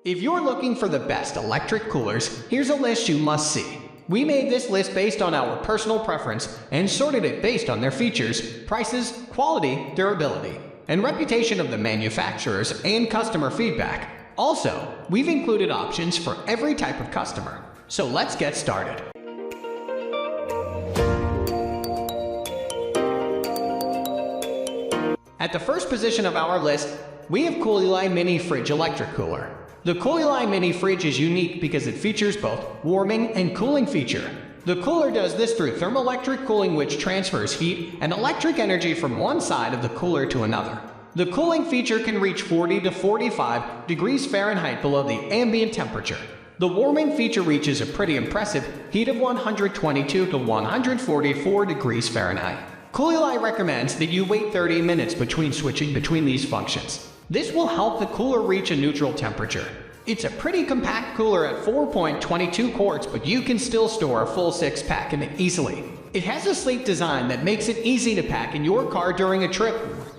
If you're looking for the best electric coolers, here's a list you must see. We made this list based on our personal preference and sorted it based on their features, prices, quality, durability, and reputation of the manufacturers and customer feedback. Also, we've included options for every type of customer. So let's get started. At the first position of our list, we have Cooluli Mini Fridge Electric Cooler. The Cooluli Mini Fridge is unique because it features both warming and cooling feature. The cooler does this through thermoelectric cooling, which transfers heat and electric energy from one side of the cooler to another. The cooling feature can reach 40 to 45 degrees Fahrenheit below the ambient temperature. The warming feature reaches a pretty impressive heat of 122 to 144 degrees Fahrenheit. Cooluli recommends that you wait 30 minutes between switching between these functions. This will help the cooler reach a neutral temperature. It's a pretty compact cooler at 4.22 quarts, but you can still store a full 6-pack in it easily. It has a sleek design that makes it easy to pack in your car during a trip.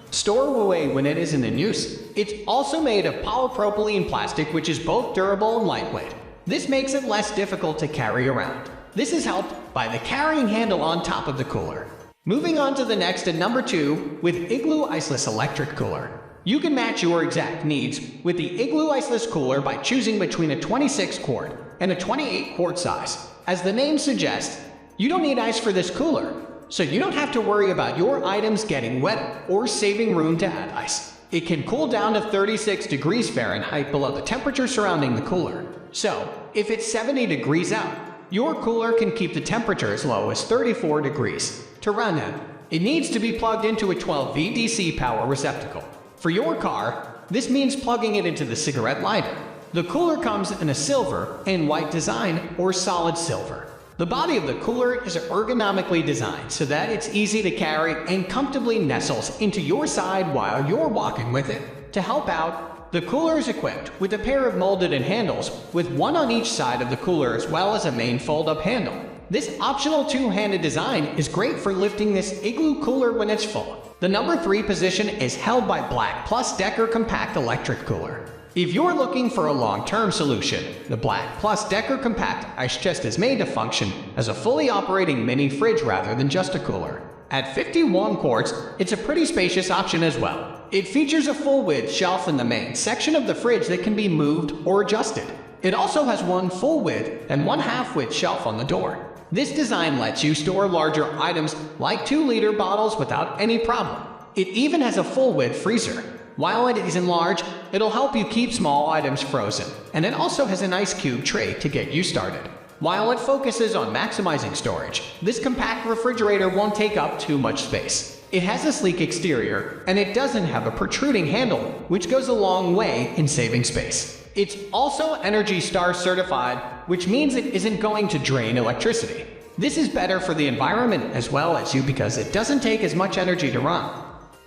Store away when it isn't in use. It's also made of polypropylene plastic, which is both durable and lightweight. This makes it less difficult to carry around. This is helped by the carrying handle on top of the cooler. Moving on to the next at number 2 with Igloo Iceless Electric Cooler. You can match your exact needs with the Igloo Iceless Cooler by choosing between a 26-quart and a 28-quart size. As the name suggests, you don't need ice for this cooler, so you don't have to worry about your items getting wet or saving room to add ice. It can cool down to 36 degrees Fahrenheit below the temperature surrounding the cooler. So, if it's 70 degrees out, your cooler can keep the temperature as low as 34 degrees. To run it, it needs to be plugged into a 12V DC power receptacle. For your car, this means plugging it into the cigarette lighter. The cooler comes in a silver and white design or solid silver. The body of the cooler is ergonomically designed so that it's easy to carry and comfortably nestles into your side while you're walking with it. To help out, the cooler is equipped with a pair of molded-in handles with one on each side of the cooler, as well as a main fold-up handle. This optional two-handed design is great for lifting this Igloo cooler when it's full. The number 3 position is held by Black Plus Decker Compact Electric Cooler. If you're looking for a long-term solution, the Black Plus Decker Compact Ice Chest is made to function as a fully operating mini fridge rather than just a cooler. At 51 quarts, it's a pretty spacious option as well. It features a full-width shelf in the main section of the fridge that can be moved or adjusted. It also has one full-width and one half-width shelf on the door. This design lets you store larger items like 2-liter bottles without any problem. It even has a full-width freezer. While it isn't large, it'll help you keep small items frozen, and it also has an ice cube tray to get you started. While it focuses on maximizing storage, this compact refrigerator won't take up too much space. It has a sleek exterior, and it doesn't have a protruding handle, which goes a long way in saving space. It's also ENERGY STAR certified, which means it isn't going to drain electricity. This is better for the environment as well as you because it doesn't take as much energy to run.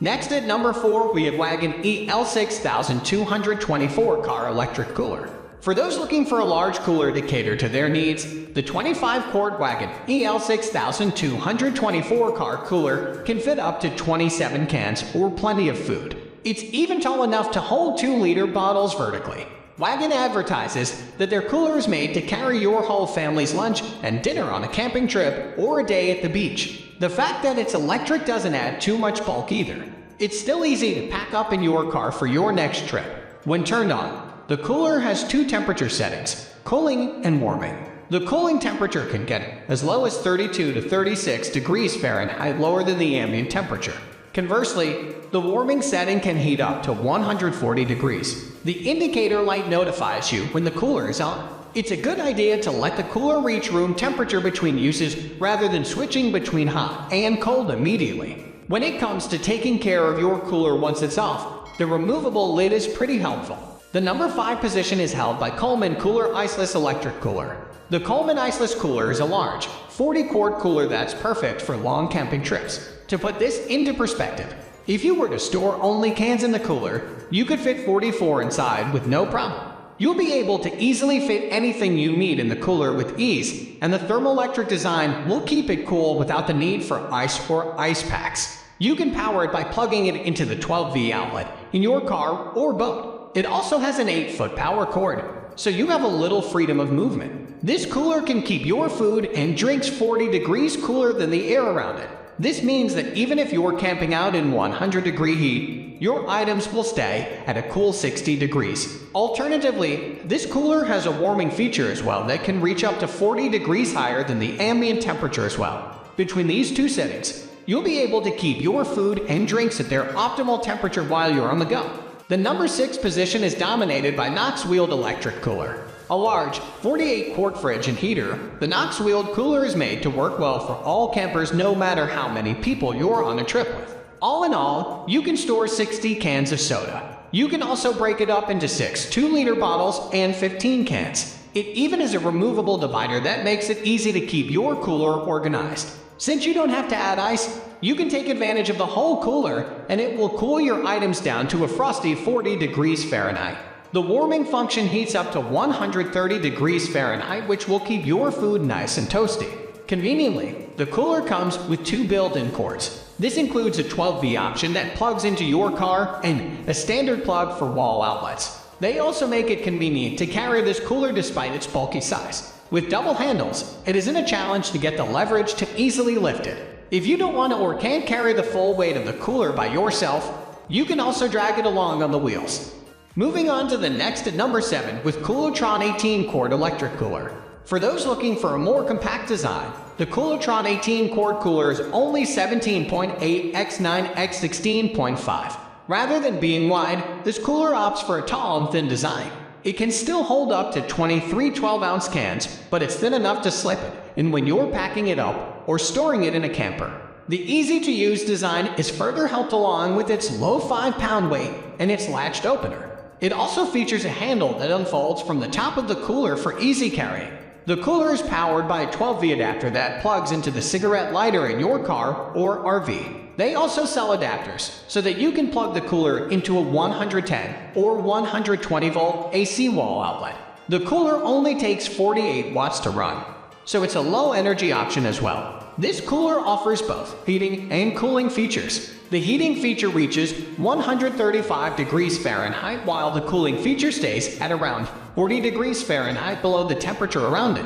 Next at number 4, we have Wagan EL6224 Car Electric Cooler. For those looking for a large cooler to cater to their needs, the 25-quart Wagan EL6224 Car Cooler can fit up to 27 cans or plenty of food. It's even tall enough to hold 2-liter bottles vertically. Wagan advertises that their cooler is made to carry your whole family's lunch and dinner on a camping trip or a day at the beach. The fact that it's electric doesn't add too much bulk either. It's still easy to pack up in your car for your next trip. When turned on, the cooler has 2 temperature settings, cooling and warming. The cooling temperature can get as low as 32 to 36 degrees Fahrenheit, lower than the ambient temperature. Conversely, the warming setting can heat up to 140 degrees. The indicator light notifies you when the cooler is on. It's a good idea to let the cooler reach room temperature between uses rather than switching between hot and cold immediately. When it comes to taking care of your cooler once it's off, the removable lid is pretty helpful. The number 5 position is held by Coleman Cooler Iceless Electric Cooler. The Coleman Iceless Cooler is a large, 40-quart cooler that's perfect for long camping trips. To put this into perspective, if you were to store only cans in the cooler, you could fit 44 inside with no problem. You'll be able to easily fit anything you need in the cooler with ease, and the thermoelectric design will keep it cool without the need for ice or ice packs. You can power it by plugging it into the 12V outlet in your car or boat. It also has an 8-foot power cord, so you have a little freedom of movement. This cooler can keep your food and drinks 40 degrees cooler than the air around it. This means that even if you're camping out in 100-degree heat, your items will stay at a cool 60 degrees. Alternatively, this cooler has a warming feature as well that can reach up to 40 degrees higher than the ambient temperature as well. Between these two settings, you'll be able to keep your food and drinks at their optimal temperature while you're on the go. The number 6 position is dominated by Knox wheeled electric cooler. A large 48-quart fridge and heater, the Knox wheeled cooler is made to work well for all campers no matter how many people you're on a trip with. All in all, you can store 60 cans of soda. You can also break it up into 6 2-liter bottles and 15 cans. It even has a removable divider that makes it easy to keep your cooler organized. Since you don't have to add ice, you can take advantage of the whole cooler and it will cool your items down to a frosty 40 degrees Fahrenheit. The warming function heats up to 130 degrees Fahrenheit, which will keep your food nice and toasty. Conveniently, the cooler comes with 2 built-in cords. This includes a 12V option that plugs into your car and a standard plug for wall outlets. They also make it convenient to carry this cooler despite its bulky size. With double handles, it isn't a challenge to get the leverage to easily lift it. If you don't want to or can't carry the full weight of the cooler by yourself, you can also drag it along on the wheels. Moving on to the next at number 7 with Koolatron 18-quart electric cooler. For those looking for a more compact design, the Koolatron 18-quart cooler is only 17.8 x 9 x 16.5. Rather than being wide, this cooler opts for a tall and thin design. It can still hold up to 23 12-ounce cans, but it's thin enough to slip it in when you're packing it up or storing it in a camper. The easy-to-use design is further helped along with its low 5-pound weight and its latched opener. It also features a handle that unfolds from the top of the cooler for easy carrying. The cooler is powered by a 12V adapter that plugs into the cigarette lighter in your car or RV. They also sell adapters so that you can plug the cooler into a 110 or 120 volt AC wall outlet. The cooler only takes 48 watts to run, so it's a low energy option as well. This cooler offers both heating and cooling features. The heating feature reaches 135 degrees Fahrenheit while the cooling feature stays at around 40 degrees Fahrenheit below the temperature around it.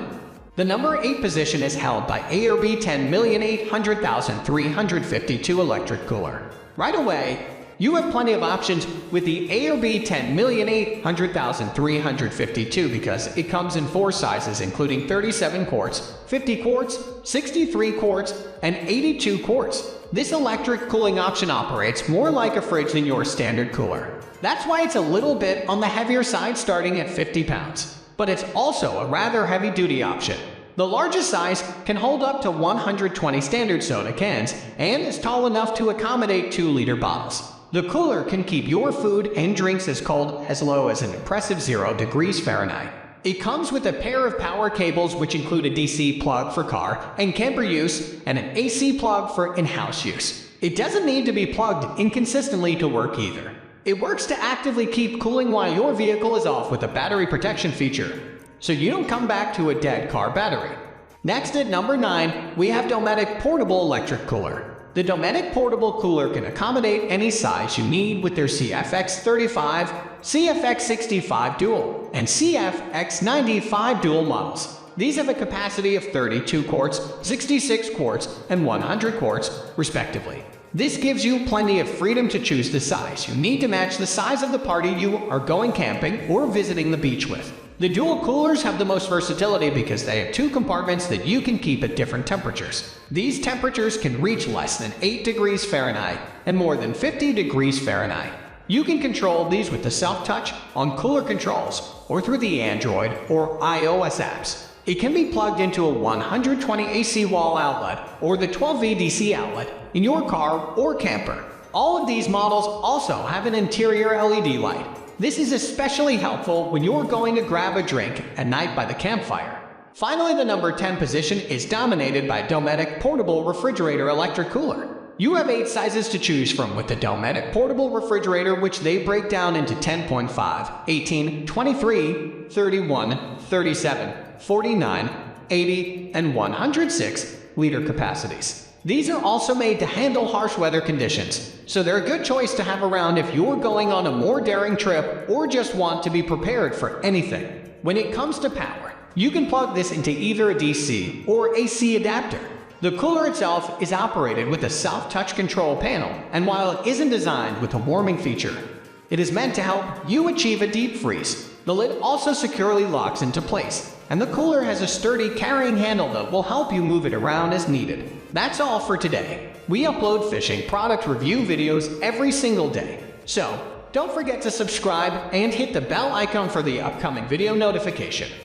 The number 8 position is held by ARB 10,800,352 electric cooler. Right away, you have plenty of options with the ARB 10,800,352 because it comes in 4 sizes including 37 quarts, 50 quarts, 63 quarts, and 82 quarts. This electric cooling option operates more like a fridge than your standard cooler. That's why it's a little bit on the heavier side starting at 50 pounds. But it's also a rather heavy-duty option. The largest size can hold up to 120 standard soda cans and is tall enough to accommodate 2-liter bottles. The cooler can keep your food and drinks as cold as low as an impressive 0 degrees Fahrenheit. It comes with a pair of power cables which include a DC plug for car and camper use and an AC plug for in-house use. It doesn't need to be plugged in consistently to work either. It works to actively keep cooling while your vehicle is off with a battery protection feature, so you don't come back to a dead car battery. Next at number 9, we have Dometic Portable Electric Cooler. The Dometic Portable Cooler can accommodate any size you need with their CFX35, CFX65 Dual, and CFX95 Dual models. These have a capacity of 32 quarts, 66 quarts, and 100 quarts, respectively. This gives you plenty of freedom to choose the size you need to match the size of the party you are going camping or visiting the beach with. The dual coolers have the most versatility because they have 2 compartments that you can keep at different temperatures. These temperatures can reach less than 8 degrees Fahrenheit and more than 50 degrees Fahrenheit. You can control these with the self-touch on cooler controls or through the Android or iOS apps. It can be plugged into a 120 AC wall outlet or the 12V DC outlet in your car or camper. All of these models also have an interior LED light. This is especially helpful when you're going to grab a drink at night by the campfire. Finally, the number 10 position is dominated by Dometic Portable Refrigerator Electric Cooler. You have 8 sizes to choose from with the Dometic Portable Refrigerator, which they break down into 10.5, 18, 23, 31, 37, 49, 80, and 106 liter capacities. These are also made to handle harsh weather conditions, so they're a good choice to have around if you're going on a more daring trip or just want to be prepared for anything. When it comes to power, you can plug this into either a DC or AC adapter. The cooler itself is operated with a self-touch control panel, and while it isn't designed with a warming feature, it is meant to help you achieve a deep freeze. The lid also securely locks into place, and the cooler has a sturdy carrying handle that will help you move it around as needed. That's all for today. We upload fishing product review videos every single day, so don't forget to subscribe and hit the bell icon for the upcoming video notification.